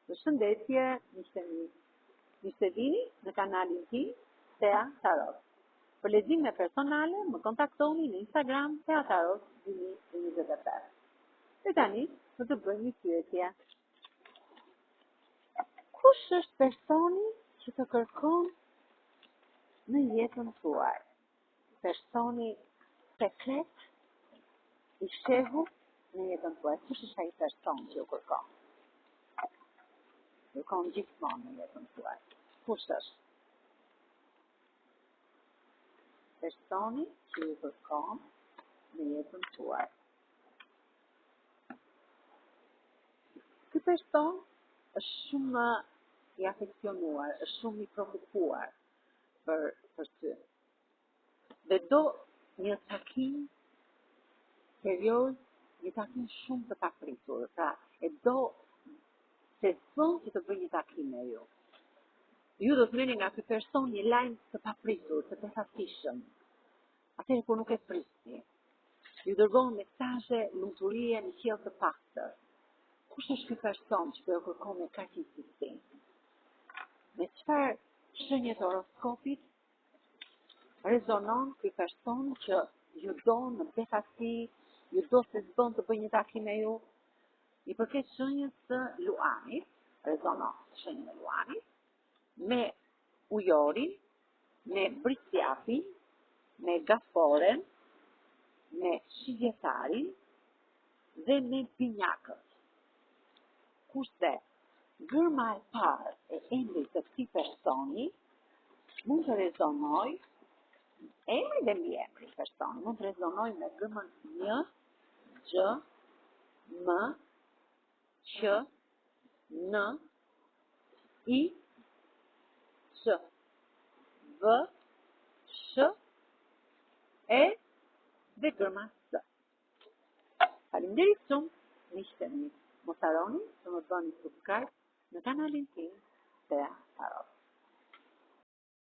Përshëndetje, miqtë e vini në kanalin tim Thea Tarot. Për lexime personale, më kontaktoni në Instagram Thea Tarot 2025. E tani, do të bëjmë një pyetje. Kush është personi që të kërkon në jetën tuaj? Personi sekret, i shehur në jetën tuaj. Kush është ai person që ju kërkon? Kërkon gjithmonë në jetën tuaj. Kush është? Personi që ju kërkon në jetën tuaj. Ky person është shumë i afeksionuar, është shumë i preokupuar për ty. Dhe do një takim serioz, një takim shumë të papritur. Pra, e do se son që të bëj një takim me ju. Ju do të merrni nga ky person një lajm të papritur, të posaçishëm. Atëherë kur nuk e prisni. Ju dërgon mesazhe, lumturie në qiell të pastër. Kush është ky person që do të kërkon me kaq insistim? Me çfarë shenjë të horoskopit rezonon ky person që ju do në befasi, ju do se zbon të bëj një takim me ju? I përket shenjës të luanit, rezonon shenjën e luanit, me ujorin, me brisjapin, me gaforen, me shigjetarin dhe me binjakët. Kurse gërma e parë e emrit të këtij personi mund të rezonoj, emri dhe mbiemri i personit mund të rezonoj me gërmën Ñ, X, M, Q, N, I, Q, V, Sh, E dhe gërma S. Faleminderit shumë, miqtë e mi. Mos harroni të më bëni subscribe në kanalin tim Thea Tarot.